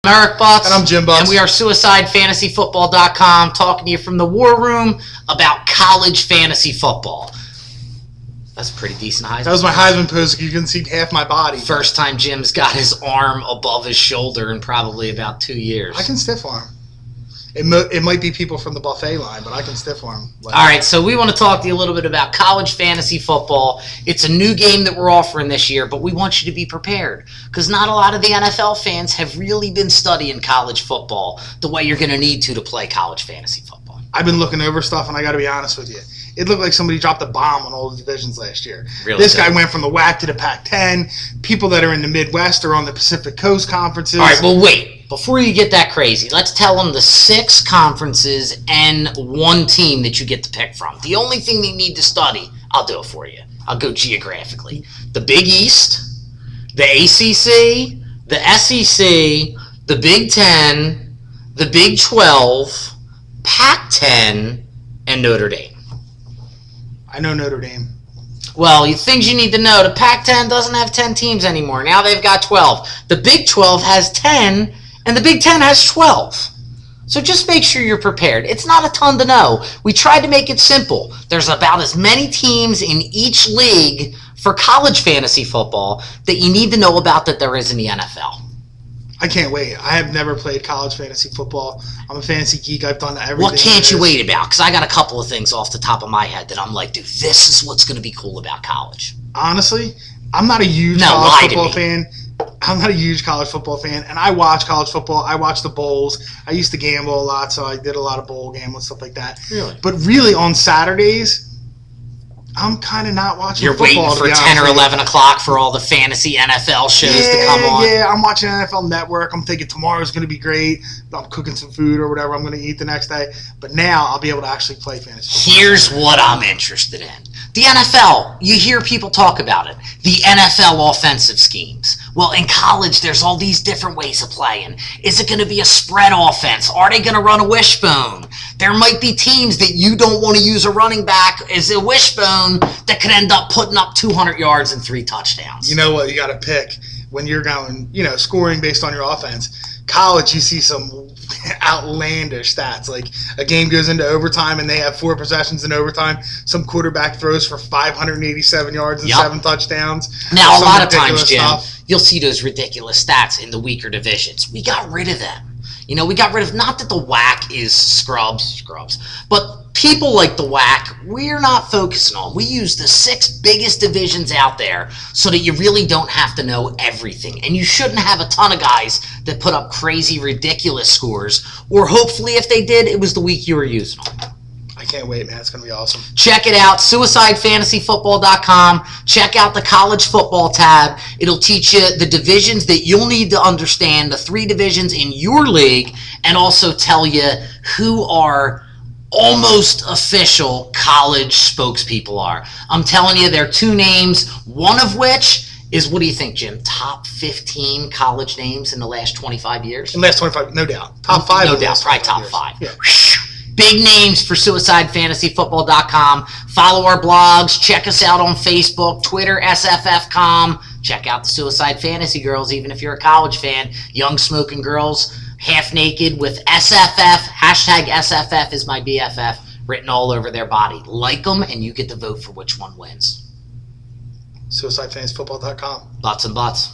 I'm Eric Butts. And I'm Jim Butts. And we are SuicideFantasyFootball.com, talking to you from the war room about college fantasy football. That's a pretty decent Heisman. That was my Heisman pose. You can see half my body. First time Jim's got his arm above his shoulder in probably about 2 years. I can stiff arm. It might be people from the buffet line, but I can stiff arm. All right, so we want to talk to you a little bit about college fantasy football. It's a new game that we're offering this year, but we want you to be prepared because not a lot of the NFL fans have really been studying college football the way you're going to need to play college fantasy football. I've been looking over stuff, and I got to be honest with you. It looked like somebody dropped a bomb on all the divisions last year. Really this guy went from the WAC to the Pac-10. People that are in the Midwest are on the Pacific Coast conferences. All right, well, wait. Before you get that crazy, let's tell them the 6 conferences and 1 team that you get to pick from. The only thing they need to study, I'll do it for you. I'll go geographically. The Big East, the ACC, the SEC, the Big 10, the Big 12, Pac-10, and Notre Dame. I know Notre Dame. Well, things you need to know. The Pac-10 doesn't have 10 teams anymore. Now they've got 12. The Big 12 has 10, and the Big 10 has 12. So just make sure you're prepared. It's not a ton to know. We tried to make it simple. There's about as many teams in each league for college fantasy football that you need to know about that there is in the NFL. I can't wait. I have never played college fantasy football. I'm a fantasy geek. I've done everything. What can't you wait about? Because I got a couple of things off the top of my head that I'm like, dude, this is what's going to be cool about college. Honestly, I'm not a huge college football fan. I'm not a huge college football fan, and I watch college football. I watch the bowls. I used to gamble a lot, so I did a lot of bowl gambling, stuff like that. Really? But really, on Saturdays, I'm kind of not watching football. You're waiting for 10 or 11 o'clock for all the fantasy NFL shows to come on. Yeah, I'm watching NFL Network. I'm thinking tomorrow's going to be great. I'm cooking some food or whatever I'm going to eat the next day. But now I'll be able to actually play fantasy football. Here's what I'm interested in. The NFL, you hear people talk about it. The NFL offensive schemes. Well, in college, there's all these different ways of playing. Is it going to be a spread offense? Are they going to run a wishbone? There might be teams that you don't want to use a running back as a wishbone that could end up putting up 200 yards and 3 touchdowns. You know what? You got to pick when you're going, scoring based on your offense. College, you see some outlandish stats. Like a game goes into overtime and they have 4 possessions in overtime. Some quarterback throws for 587 yards and 7 touchdowns. Now, a lot of times, Jim, you'll see those ridiculous stats in the weaker divisions. We got rid of them. We got rid of, not that the WAC is scrubs, but people like the WAC, we're not focusing on. We use the 6 biggest divisions out there so that you really don't have to know everything. And you shouldn't have a ton of guys that put up crazy, ridiculous scores. Or hopefully, if they did, it was the week you were using them. I can't wait, man. It's going to be awesome. Check it out, SuicideFantasyFootball.com. Check out the college football tab. It'll teach you the divisions that you'll need to understand, the 3 divisions in your league, and also tell you who are almost official college spokespeople are. I'm telling you, there are 2 names, one of which is, what do you think, Jim? Top 15 college names in the last 25 years? In the last 25, no doubt. Top 5. No doubt, probably top 5. Yeah. Big names for SuicideFantasyFootball.com. Follow our blogs. Check us out on Facebook, Twitter, SFF.com. Check out the Suicide Fantasy Girls, even if you're a college fan. Young smoking girls, half naked with SFF. Hashtag SFF is my BFF written all over their body. Like them, and you get to vote for which one wins. SuicideFantasyFootball.com. Butts and butts.